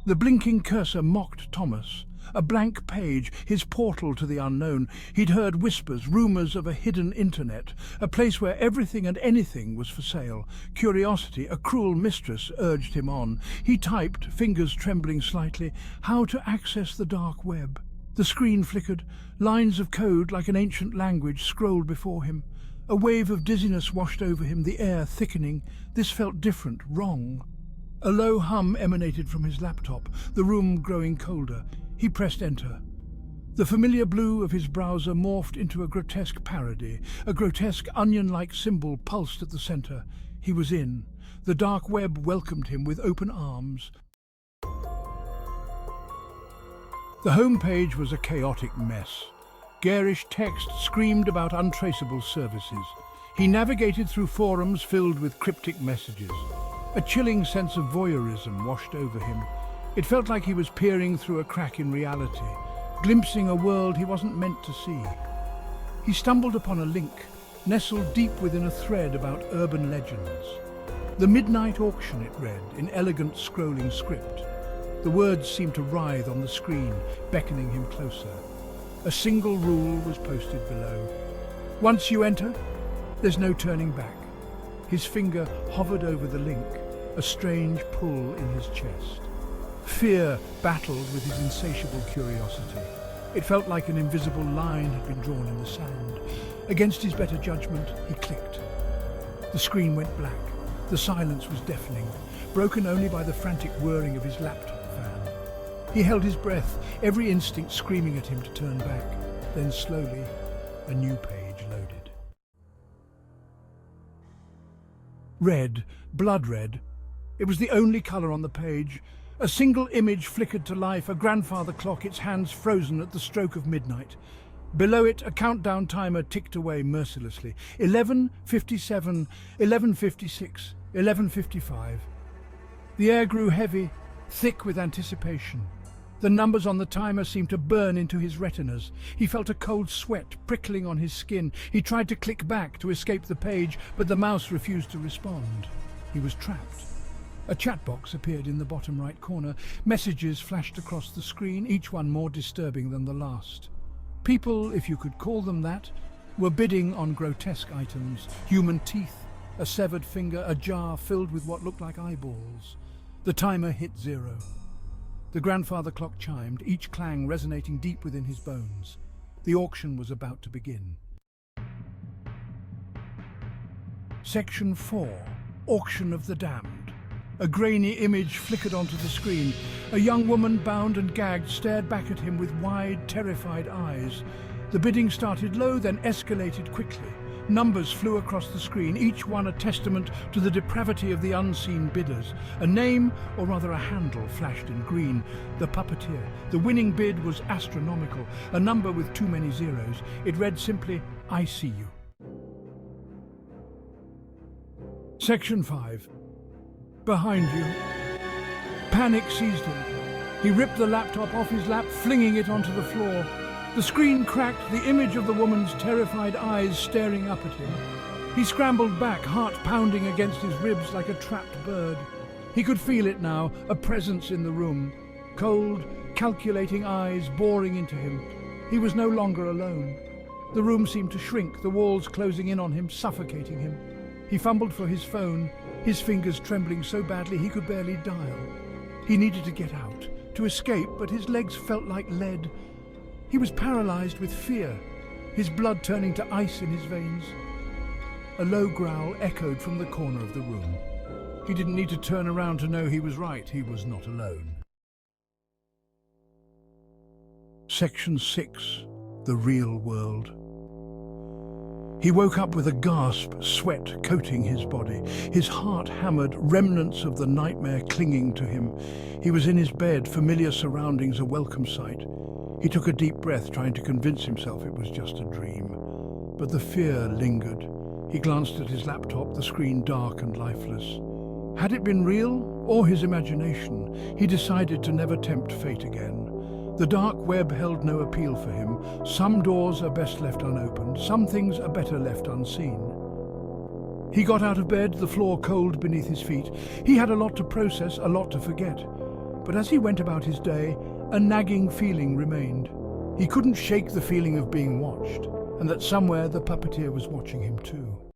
The blinking cursor mocked Thomas. A blank page, his portal to the unknown. He'd heard whispers, rumours of a hidden internet, a place where everything and anything was for sale. Curiosity, a cruel mistress, urged him on. He typed, fingers trembling slightly, how to access the dark web. The screen flickered. Lines of code like an ancient language scrolled before him. A wave of dizziness washed over him, the air thickening. This felt different, wrong. A low hum emanated from his laptop, the room growing colder. He pressed enter. The familiar blue of his browser morphed into a grotesque parody. A grotesque onion-like symbol pulsed at the center. He was in. The dark web welcomed him with open arms. The home page was a chaotic mess. Garish text screamed about untraceable services. He navigated through forums filled with cryptic messages. A chilling sense of voyeurism washed over him. It felt like he was peering through a crack in reality, glimpsing a world he wasn't meant to see. He stumbled upon a link, nestled deep within a thread about urban legends. The midnight auction, it read, in elegant scrolling script. The words seemed to writhe on the screen, beckoning him closer. A single rule was posted below. Once you enter, there's no turning back. His finger hovered over the link, a strange pull in his chest. Fear battled with his insatiable curiosity. It felt like an invisible line had been drawn in the sand. Against his better judgment, he clicked. The screen went black. The silence was deafening, broken only by the frantic whirring of his laptop fan. He held his breath, every instinct screaming at him to turn back. Then slowly, a new page loaded. Red, blood red. It was the only colour on the page. A single image flickered to life, a grandfather clock, its hands frozen at the stroke of midnight. Below it, a countdown timer ticked away mercilessly. 11:57, 11:56, 11:55. The air grew heavy, thick with anticipation. The numbers on the timer seemed to burn into his retinas. He felt a cold sweat prickling on his skin. He tried to click back to escape the page, but the mouse refused to respond. He was trapped. A chat box appeared in the bottom right corner. Messages flashed across the screen, each one more disturbing than the last. People, if you could call them that, were bidding on grotesque items. Human teeth, a severed finger, a jar filled with what looked like eyeballs. The timer hit 0. The grandfather clock chimed, each clang resonating deep within his bones. The auction was about to begin. Section 4. Auction of the Damned. A grainy image flickered onto the screen. A young woman, bound and gagged, stared back at him with wide, terrified eyes. The bidding started low, then escalated quickly. Numbers flew across the screen, each one a testament to the depravity of the unseen bidders. A name, or rather a handle, flashed in green. The Puppeteer. The winning bid was astronomical, a number with too many zeros. It read simply, I see you. Section 5. Behind you. Panic seized him. He ripped the laptop off his lap, flinging it onto the floor. The screen cracked, the image of the woman's terrified eyes staring up at him. He scrambled back, heart pounding against his ribs like a trapped bird. He could feel it now, a presence in the room. Cold, calculating eyes boring into him. He was no longer alone. The room seemed to shrink, the walls closing in on him, suffocating him. He fumbled for his phone, his fingers trembling so badly he could barely dial. He needed to get out, to escape, but his legs felt like lead. He was paralyzed with fear, his blood turning to ice in his veins. A low growl echoed from the corner of the room. He didn't need to turn around to know he was right. He was not alone. Section 6. The Real World. He woke up with a gasp, sweat coating his body. His heart hammered, remnants of the nightmare clinging to him. He was in his bed, familiar surroundings a welcome sight. He took a deep breath, trying to convince himself it was just a dream. But the fear lingered. He glanced at his laptop, the screen dark and lifeless. Had it been real, or his imagination? He decided to never tempt fate again. The dark web held no appeal for him. Some doors are best left unopened, some things are better left unseen. He got out of bed, the floor cold beneath his feet. He had a lot to process, a lot to forget. But as he went about his day, a nagging feeling remained. He couldn't shake the feeling of being watched, and that somewhere the puppeteer was watching him too.